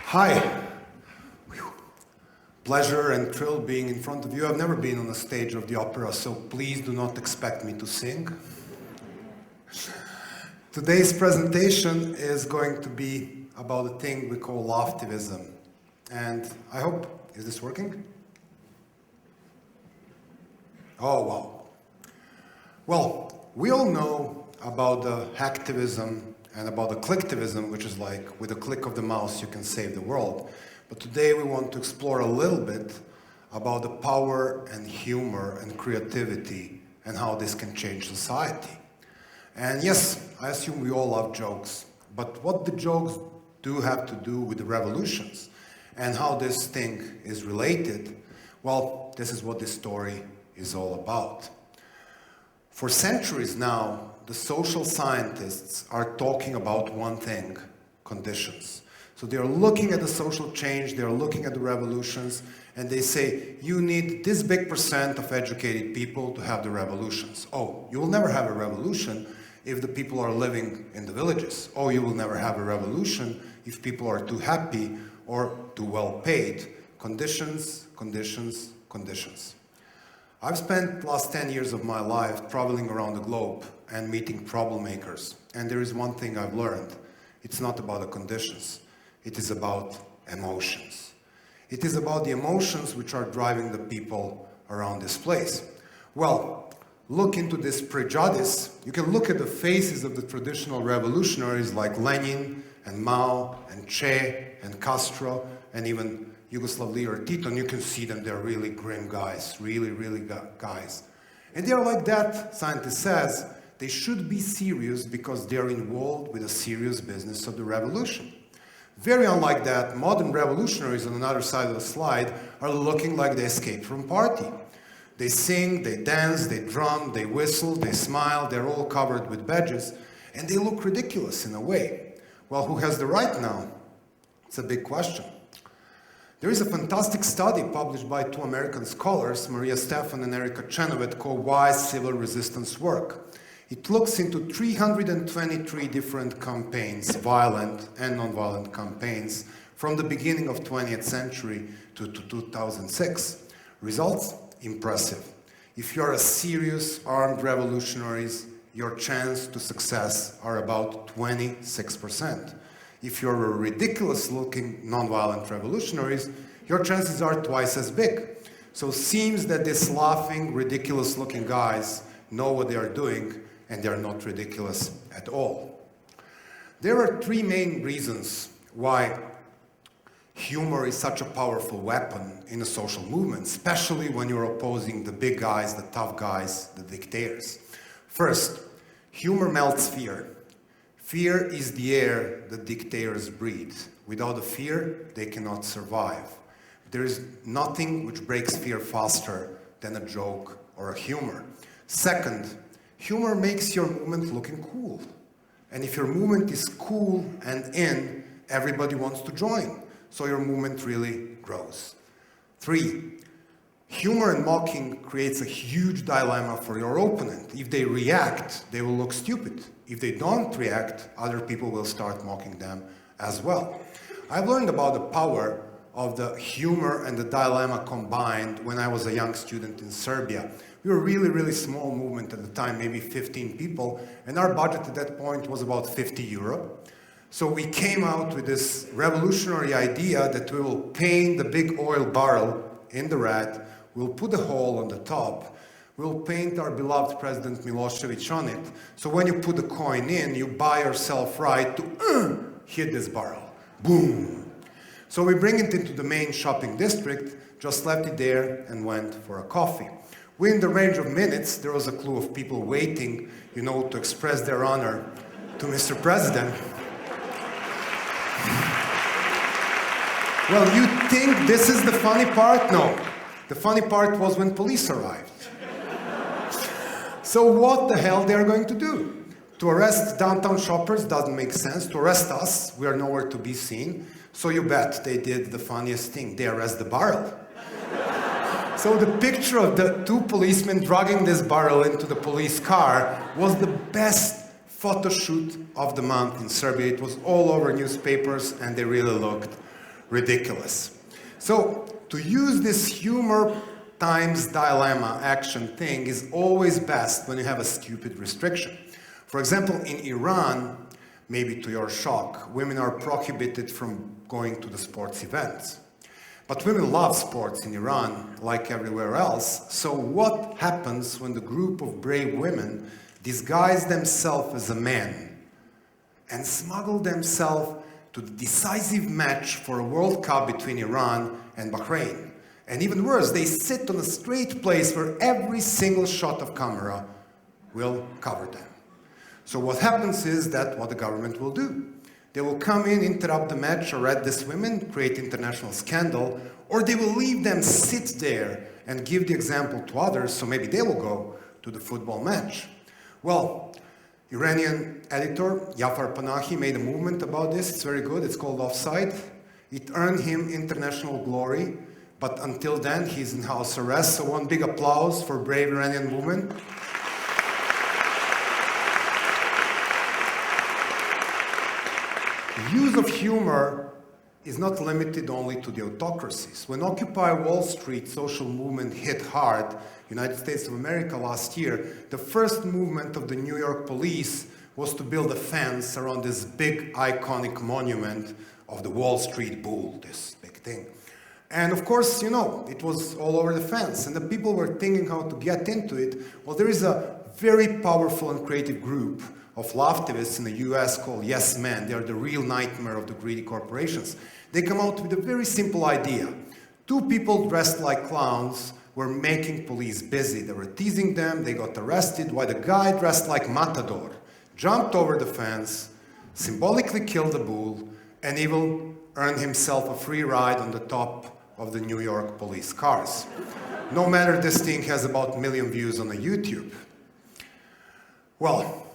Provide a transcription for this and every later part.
Hi. Whew. Pleasure and thrill being in front of you. I've never been on a stage of the opera, so please do not expect me to sing. Today's presentation is going to be about a thing we call laughtivism. And I hope, is this working? Oh, wow. Well, we all know about the hacktivism and about the clicktivism, which is like, with a click of the mouse, you can save the world. But today we want to explore a little bit about the power and humor and creativity and how this can change society. And yes, I assume we all love jokes, but what the jokes do have to do with the revolutions and how this thing is related, well, this is what this story is all about. For centuries now, the social scientists are talking about one thing: conditions. So they are looking at the social change, they are looking at the revolutions, and they say, you need this big percent of educated people to have the revolutions. Oh, you will never have a revolution if the people are living in the villages. Oh, you will never have a revolution if people are too happy or too well paid. Conditions, conditions, conditions. I've spent the last 10 years of my life traveling around the globe and meeting problem makers. And there is one thing I've learned. It's not about the conditions. It is about emotions. It is about the emotions which are driving the people around this place. Well, look into this prejudice. You can look at the faces of the traditional revolutionaries like Lenin and Mao and Che and Castro and even Yugoslav leader Tito, and you can see them, they're really grim guys, really guys. And they're like that, scientist says, they should be serious because they're involved with a serious business of the revolution. Very unlike that, modern revolutionaries on another side of the slide are looking like they escaped from party. They sing, they dance, they drum, they whistle, they smile, they're all covered with badges, and they look ridiculous in a way. Well, who has the right now? It's a big question. There is a fantastic study published by two American scholars, Maria Stephan and Erika Chenoweth, called Why Civil Resistance Work. It looks into 323 different campaigns, violent and non-violent campaigns, from the beginning of 20th century to 2006. Results? Impressive. If you're a serious armed revolutionaries, your chance to success are about 26%. If you're a ridiculous-looking non-violent revolutionaries, your chances are twice as big. So it seems that these laughing, ridiculous-looking guys know what they are doing, and they're not ridiculous at all. There are three main reasons why humor is such a powerful weapon in a social movement, especially when you're opposing the big guys, the tough guys, the dictators. First, humor melts fear. Fear is the air that dictators breathe. Without the fear, they cannot survive. There is nothing which breaks fear faster than a joke or a humor. Second, humor makes your movement looking cool. And if your movement is cool and in, everybody wants to join. So your movement really grows. Three, humor and mocking creates a huge dilemma for your opponent. If they react, they will look stupid. If they don't react, other people will start mocking them as well. I've learned about the power of the humor and the dilemma combined when I was a young student in Serbia. We were a really small movement at the time, maybe 15 people, and our budget at that point was about 50 euro. So we came out with this revolutionary idea that we will paint the big oil barrel in the red, we'll put a hole on the top, we'll paint our beloved President Milosevic on it, so when you put the coin in, you buy yourself right to hit this barrel. Boom! So we bring it into the main shopping district, just left it there and went for a coffee. Within the range of minutes, there was a clue of people waiting, to express their honor to Mr. President. Well, you think this is the funny part? No. The funny part was when police arrived. So what the hell they are going to do? To arrest downtown shoppers doesn't make sense. To arrest us, we are nowhere to be seen. So you bet they did the funniest thing. They arrest the barrel. So the picture of the two policemen dragging this barrel into the police car was the best photo shoot of the month in Serbia. It was all over newspapers and they really looked ridiculous. So to use this humor times dilemma action thing is always best when you have a stupid restriction. For example, in Iran, maybe to your shock, women are prohibited from going to the sports events. But women love sports in Iran, like everywhere else. So what happens when the group of brave women disguise themselves as a man and smuggle themselves to the decisive match for a World Cup between Iran and Bahrain? And even worse, they sit on a straight place where every single shot of camera will cover them. So what happens is that what the government will do. They will come in, interrupt the match, arrest these women, create international scandal, or they will leave them sit there and give the example to others, so maybe they will go to the football match. Well, Iranian editor Jafar Panahi made a movement about this. It's very good. It's called Offside. It earned him international glory, but until then, he's in house arrest. So one big applause for brave Iranian women. The use of humor is not limited only to the autocracies. When Occupy Wall Street social movement hit hard, United States of America last year, the first movement of the New York police was to build a fence around this big iconic monument of the Wall Street Bull, this big thing. And of course, you know, it was all over the fence, and the people were thinking how to get into it. Well, there is a very powerful and creative group of laughtivists in the US called Yes Men. They are the real nightmare of the greedy corporations. They come out with a very simple idea. Two people dressed like clowns were making police busy. They were teasing them, they got arrested, while the guy dressed like Matador jumped over the fence, symbolically killed the bull, and even earned himself a free ride on the top of the New York police cars. No matter, this thing has about 1 million views on the YouTube. Well,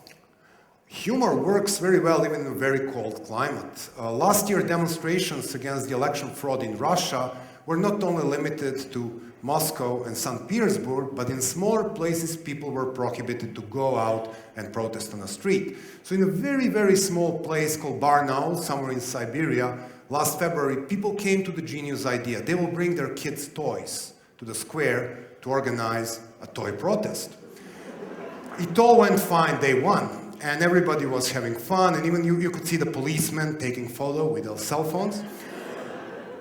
humor works very well even in a very cold climate. Last year, demonstrations against the election fraud in Russia were not only limited to Moscow and St. Petersburg, but in smaller places, people were prohibited to go out and protest on the street. So in a very, very small place called Barnaul, somewhere in Siberia, last February, people came to the genius idea. They will bring their kids' toys to the square to organize a toy protest. It all went fine day one. And everybody was having fun, and even you could see the policemen taking photos with their cell phones.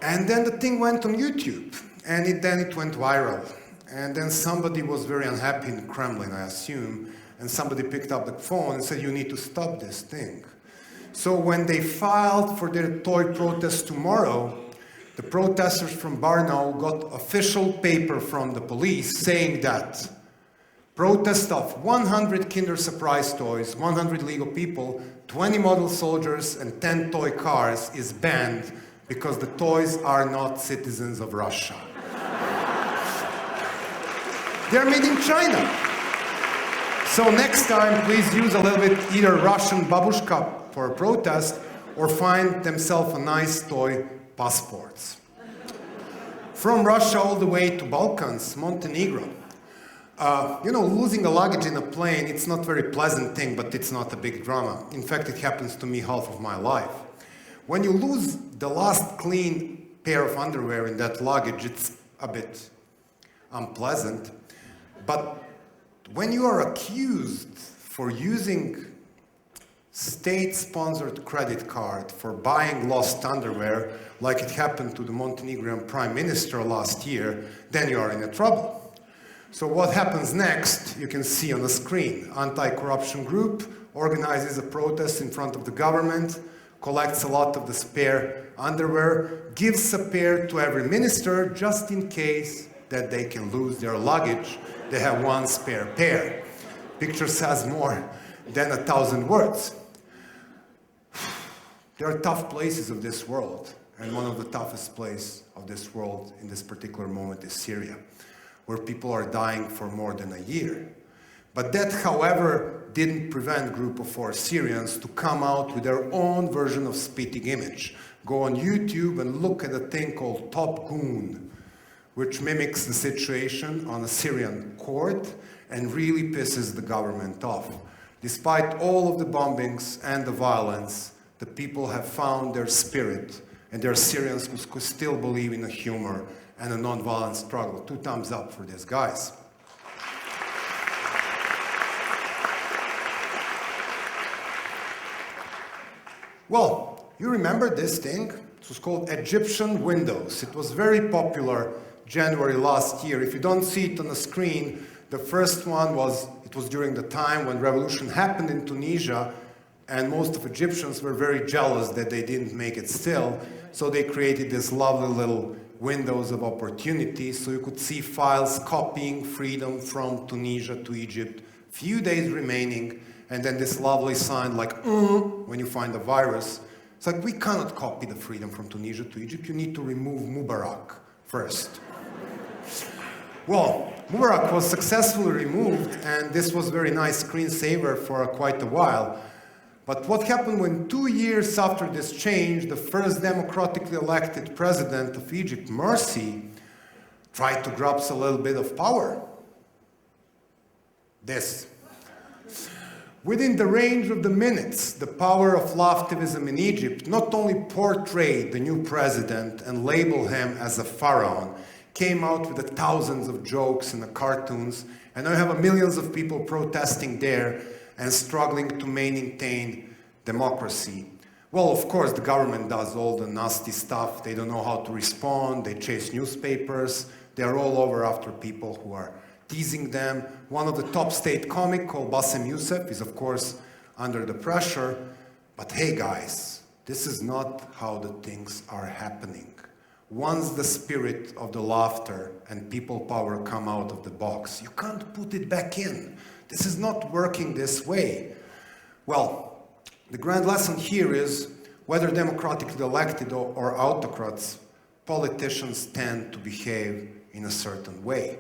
And then the thing went on YouTube, and then it went viral. And then somebody was very unhappy in the Kremlin, I assume, and somebody picked up the phone and said, you need to stop this thing. So when they filed for their toy protest tomorrow, the protesters from Barnaul got official paper from the police saying that protest of 100 Kinder Surprise toys, 100 Lego people, 20 model soldiers, and 10 toy cars is banned because the toys are not citizens of Russia. They're made in China. So next time, please use a little bit either Russian babushka for a protest or find themselves a nice toy passports. From Russia all the way to Balkans, Montenegro. You know, losing a luggage in a plane, it's not a very pleasant thing, but it's not a big drama. In fact, it happens to me half of my life. When you lose the last clean pair of underwear in that luggage, it's a bit unpleasant. But when you are accused for using state-sponsored credit card for buying lost underwear, like it happened to the Montenegrin Prime Minister last year, then you are in trouble. So what happens next, you can see on the screen. Anti-corruption group organizes a protest in front of the government, collects a lot of the spare underwear, gives a pair to every minister just in case that they can lose their luggage. They have one spare pair. Picture says more than 1,000 words. There are tough places of this world, and one of the toughest places of this world in this particular moment is Syria, where people are dying for more than a year. But that, however, didn't prevent a group of 4 Syrians to come out with their own version of spitting image. Go on YouTube and look at a thing called Top Gun, which mimics the situation on a Syrian court and really pisses the government off. Despite all of the bombings and the violence, the people have found their spirit and there are Syrians who still believe in a humor and a non-violent struggle. 2 thumbs up for these guys. Well, you remember this thing? It was called Egyptian windows. It was very popular January last year. If you don't see it on the screen, the first one was during the time when revolution happened in Tunisia, and most of Egyptians were very jealous that they didn't make it still, so they created these lovely little windows of opportunity, so you could see files copying freedom from Tunisia to Egypt, few days remaining, and then this lovely sign like, when you find a virus. It's like, we cannot copy the freedom from Tunisia to Egypt, you need to remove Mubarak first. Well, Mubarak was successfully removed, and this was a very nice screensaver for quite a while. But what happened when 2 years after this change, the first democratically elected president of Egypt, Morsi, tried to grasp a little bit of power? This. Within the range of the minutes, the power of laughtivism in Egypt not only portrayed the new president and labeled him as a pharaoh, came out with the thousands of jokes and the cartoons, and now you have millions of people protesting there and struggling to maintain democracy. Well, of course, the government does all the nasty stuff. They don't know how to respond. They chase newspapers. They are all over after people who are teasing them. One of the top state comics, called Bassem Youssef, is, of course, under the pressure. But hey, guys, this is not how the things are happening. Once the spirit of the laughter and people power come out of the box, you can't put it back in. This is not working this way. Well, the grand lesson here is, whether democratically elected or autocrats, politicians tend to behave in a certain way.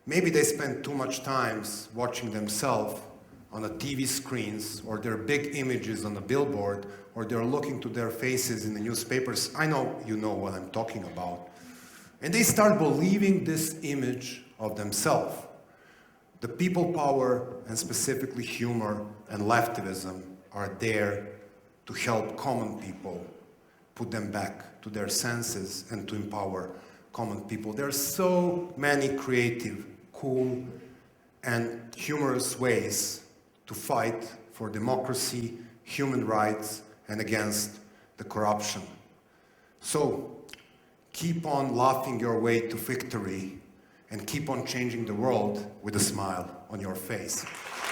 Maybe they spend too much time watching themselves on the TV screens, or their big images on the billboard, or they're looking to their faces in the newspapers. I know you know what I'm talking about. And they start believing this image of themselves. The people power, and specifically humor and laughtivism, are there to help common people put them back to their senses and to empower common people. There are so many creative, cool, and humorous ways to fight for democracy, human rights, and against the corruption. So keep on laughing your way to victory, and keep on changing the world with a smile on your face.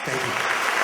Thank you.